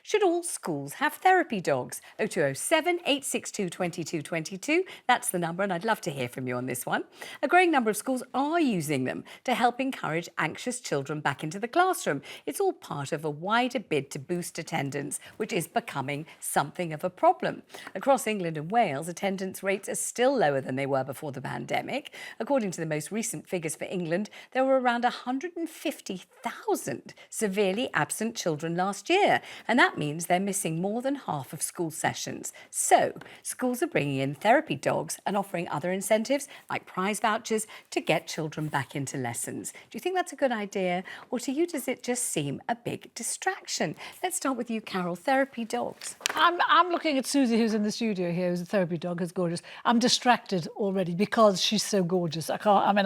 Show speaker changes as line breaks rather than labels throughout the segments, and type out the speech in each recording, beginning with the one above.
Should all schools have therapy dogs? 0207 862 2222. That's the number, and I'd love to hear from you on this one. A growing number of schools are using them to help encourage anxious children back into the classroom. It's all part of a wider bid to boost attendance, which is becoming something of a problem. Across England and Wales, attendance rates are still lower than they were before the pandemic. According to the most recent figures for England, there were around 150,000 severely absent children last year, and that means they're missing more than half of school sessions. So, schools are bringing in therapy dogs and offering other incentives like prize vouchers to get children back into lessons. Do you think that's a good idea, or to you does it just seem a big distraction? Let's start with you, Carole. Therapy dogs.
I'm looking at Susie, who's in the studio here, who's a therapy dog, who's gorgeous. I'm distracted already because she's so gorgeous. I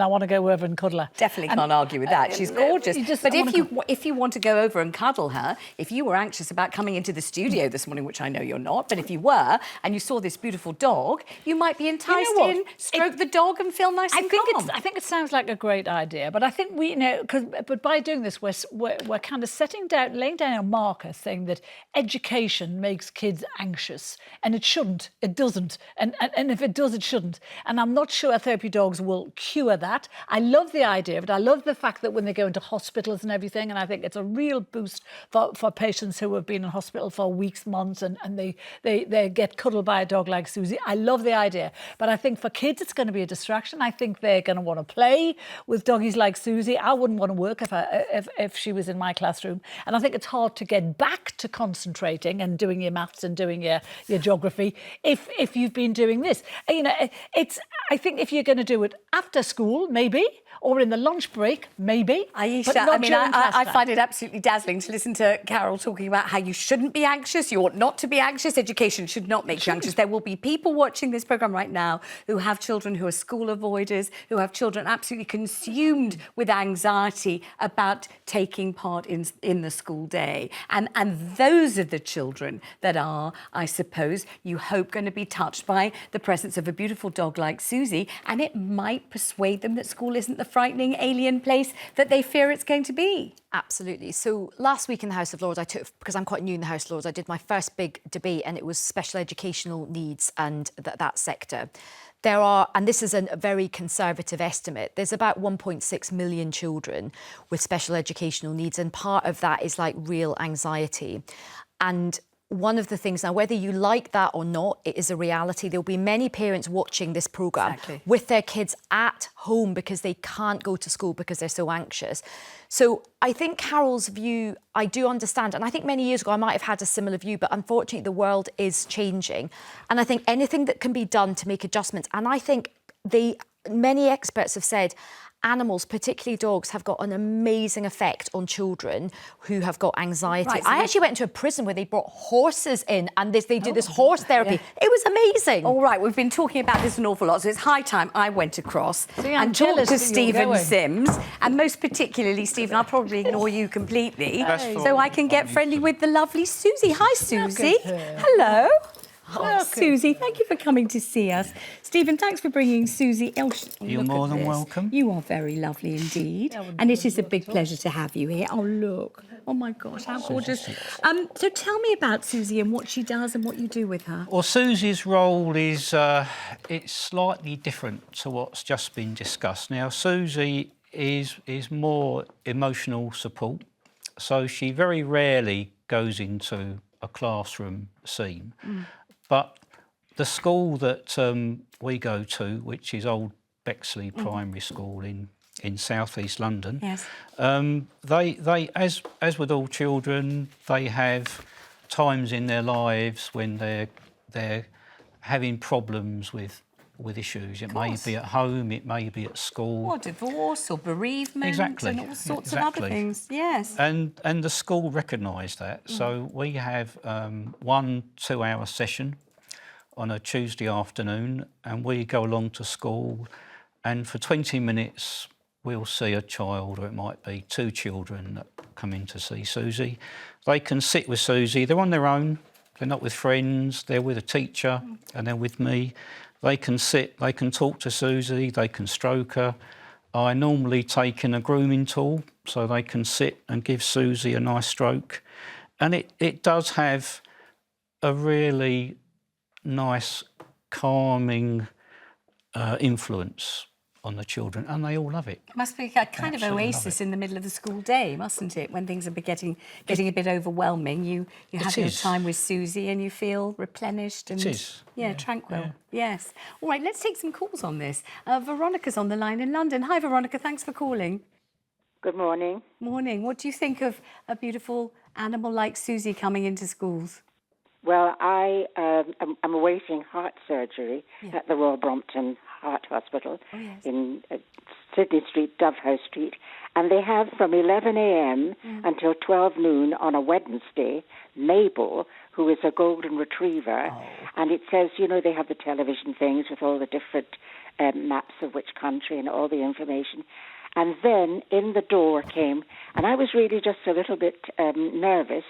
want to go over and cuddle her.
Definitely can't argue with that. She's gorgeous. But if you want to go over and cuddle her, if you were anxious about coming into the studio this morning, which I know you're not, but if you were, and you saw this beautiful dog, you might be enticed in, stroke the dog and feel nice and calm.
I think it sounds like a great idea, but I think but by doing this, we're kind of laying down a marker saying that education makes kids anxious, and it shouldn't. It doesn't. And if it does, it shouldn't. And I'm not sure therapy dogs will cure that. I love the idea of it. I love the fact that when they go into hospitals and everything, and I think it's a real boost for patients who have been in hospital for weeks, months, and they get cuddled by a dog like Susie. I love the idea. But I think for kids, it's going to be a distraction. I think they're going to want to play with doggies like Susie. I wouldn't want to work if she was in my classroom. And I think it's hard to get back to concentrating and doing your maths and doing your geography if you've been doing this. I think if you're going to do it after school, maybe, or in the lunch break, maybe.
Ayesha, I find it absolutely dazzling to listen to Carole talking about how you shouldn't be anxious, you ought not to be anxious, education should not make you anxious. There will be people watching this programme right now who have children who are school avoiders, who have children absolutely consumed with anxiety about taking part in the school day. And those are the children that are, I suppose, you hope going to be touched by the presence of a beautiful dog like Susie, and it might persuade them that school isn't the frightening alien place that they fear it's going to be.
Absolutely. So last week in the House of Lords, because I'm quite new in the House of Lords, I did my first big debate, and it was special educational needs and that sector. There are, and this is a very conservative estimate, there's about 1.6 million children with special educational needs, and part of that is like real anxiety. And one of the things, now whether you like that or not, it is a reality. There'll be many parents watching this programme with their kids at home because they can't go to school because they're so anxious. So I think Carole's view, I do understand. And I think many years ago I might have had a similar view, but unfortunately the world is changing. And I think anything that can be done to make adjustments, and I think many experts have said animals, particularly dogs, have got an amazing effect on children who have got anxiety. Right, so I actually went to a prison where they brought horses in and they did this horse therapy. Yeah. It was amazing.
All right, we've been talking about this an awful lot, so it's high time I went across and talked to Stephen Sims, and most particularly, Stephen, I'll probably ignore you completely, so I can get friendly with the lovely Susie. Hi, Susie. Hello. Oh, Susie, thank you for coming to see us. Stephen, thanks for bringing Susie.
You're more than welcome.
You are very lovely indeed. And it is a big pleasure to have you here. Oh, look. Oh, my gosh, how gorgeous. So tell me about Susie and what she does and what you do with her.
Well, Susie's role is it's slightly different to what's just been discussed. Now, Susie is more emotional support. So she very rarely goes into a classroom scene. But the school that we go to, which is Old Bexley Primary School in South East London,
yes.
They as with all children, they have times in their lives when they're having problems with issues. It may be at home, it may be at school.
Or divorce or bereavement and all sorts of other things, yes.
And the school recognise that. So we have 1 2-hour session on a Tuesday afternoon, and we go along to school, and for 20 minutes we'll see a child, or it might be 2 children that come in to see Susie. They can sit with Susie, they're on their own, they're not with friends, they're with a teacher and they're with me. They can sit, they can talk to Susie, they can stroke her. I normally take in a grooming tool so they can sit and give Susie a nice stroke. And it does have a really nice, calming influence on the children, and they all love it.
It must be a kind of oasis in the middle of the school day, mustn't it? When things are getting a bit overwhelming, you have your time with Susie and you feel replenished and tranquil. Yeah. Yes. All right, let's take some calls on this. Veronica's on the line in London. Hi, Veronica. Thanks for calling.
Good morning.
Morning. What do you think of a beautiful animal like Susie coming into schools?
Well, I'm awaiting heart surgery at the Royal Brompton Heart Hospital in Sydney Street, Dovehouse Street, and they have from 11 a.m. until 12 noon on a Wednesday, Mabel, who is a golden retriever, and it says, they have the television things with all the different maps of which country and all the information. And then in the door came, and I was really just a little bit nervous.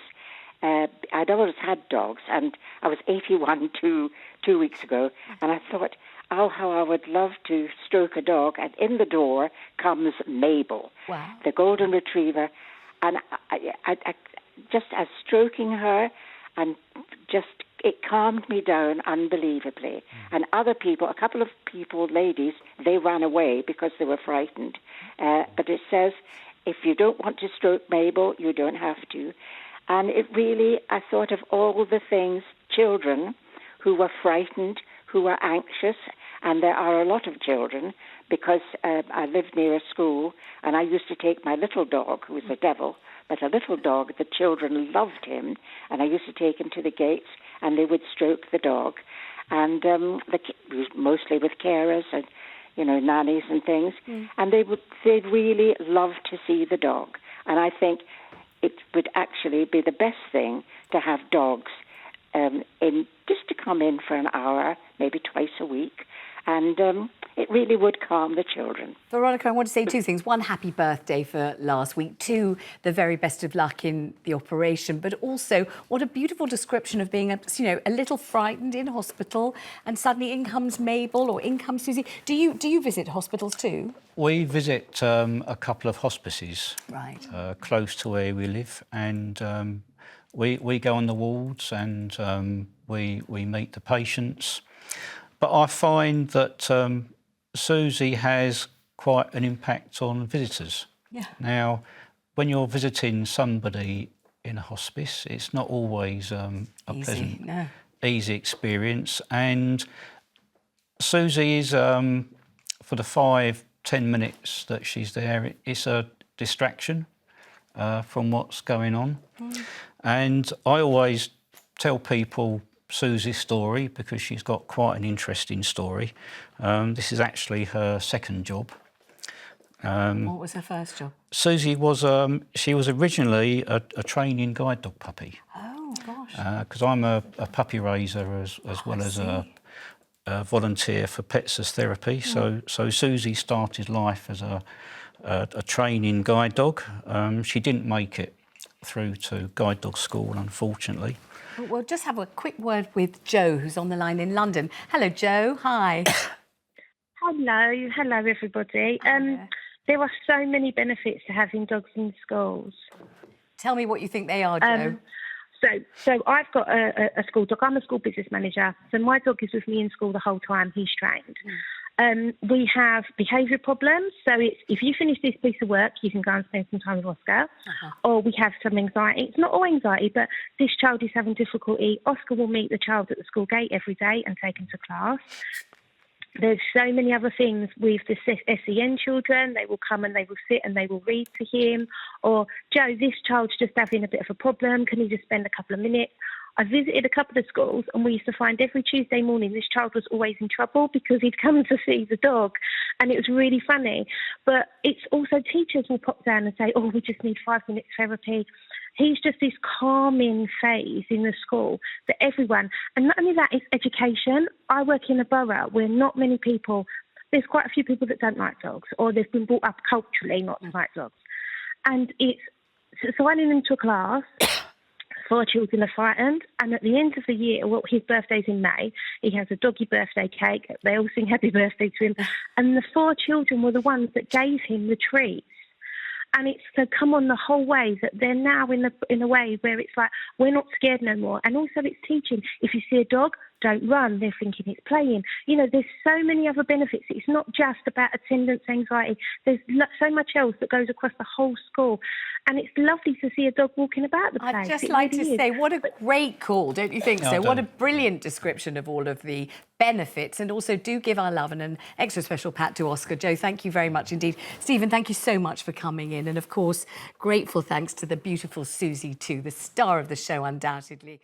I'd always had dogs, and I was 81 two weeks ago, and I thought, how I would love to stroke a dog. And in the door comes Mabel, the golden retriever, and I just as stroking her, and just it calmed me down unbelievably. And other people, a couple of people, ladies, they ran away because they were frightened. But it says, if you don't want to stroke Mabel, you don't have to. And it really, I thought of all the things, children who were frightened, who were anxious, and there are a lot of children, because I lived near a school, and I used to take my little dog, who was a devil, but a little dog, the children loved him, and I used to take him to the gates, and they would stroke the dog, and mostly with carers and, nannies and things, and they'd really love to see the dog. And I think it would actually be the best thing to have dogs just to come in for an hour, maybe twice a week, and it really would calm the children.
Veronica, I want to say two things. One, happy birthday for last week. Two, the very best of luck in the operation. But also, what a beautiful description of being, a little frightened in hospital, and suddenly in comes Mabel or in comes Susie. Do you visit hospitals too?
We visit a couple of hospices close to where we live, and we go on the wards and we meet the patients. But I find that Susie has quite an impact on visitors. Yeah. Now, when you're visiting somebody in a hospice, it's not always a pleasant, easy experience. And Susie is, for the 5-10 minutes that she's there, it's a distraction from what's going on. And I always tell people Susie's story because she's got quite an interesting story. This is actually her second job.
What was her first job?
Susie was she was originally a training guide dog puppy.
Oh gosh!
Because I'm a puppy raiser as well as a volunteer for Pets as Therapy. So Susie started life as a training guide dog. She didn't make it through to guide dog school, unfortunately.
We'll just have a quick word with Jo, who's on the line in London. Hello, Jo. Hi.
Hello, everybody. There are so many benefits to having dogs in schools.
Tell me what you think they are, Jo.
So I've got a school dog. I'm a school business manager. So my dog is with me in school the whole time. He's trained. We have behaviour problems. So it's, if you finish this piece of work, you can go and spend some time with Oscar. Or we have some anxiety. It's not all anxiety, but this child is having difficulty. Oscar will meet the child at the school gate every day and take him to class. There's so many other things with the SEN children. They will come and they will sit and they will read to him. Or, Joe, this child's just having a bit of a problem. Can you just spend a couple of minutes? I visited a couple of schools and we used to find every Tuesday morning this child was always in trouble because he'd come to see the dog, and it was really funny. But it's also teachers will pop down and say, we just need 5 minutes therapy. He's just this calming phase in the school that everyone, and not only that, it's education. I work in a borough where not many people, there's quite a few people that don't like dogs, or they've been brought up culturally not to like dogs. And it's signing them to a class. 4 children are frightened, and at the end of the year, his birthday's in May, he has a doggy birthday cake, they all sing happy birthday to him, and the 4 children were the ones that gave him the treats. And it's so come on the whole way that they're now in a way where it's like, we're not scared no more. And also it's teaching. If you see a dog, don't run. They're thinking it's playing. You know, there's so many other benefits. It's not just about attendance anxiety. There's so much else that goes across the whole school. And it's lovely to see a dog walking about the place.
I'd just like to say, what a great call, don't you think so?
No,
What a brilliant description of all of the benefits. And also do give our love and an extra special pat to Oscar. Joe, thank you very much indeed. Stephen, thank you so much for coming in. And of course, grateful thanks to the beautiful Susie too, the star of the show, undoubtedly.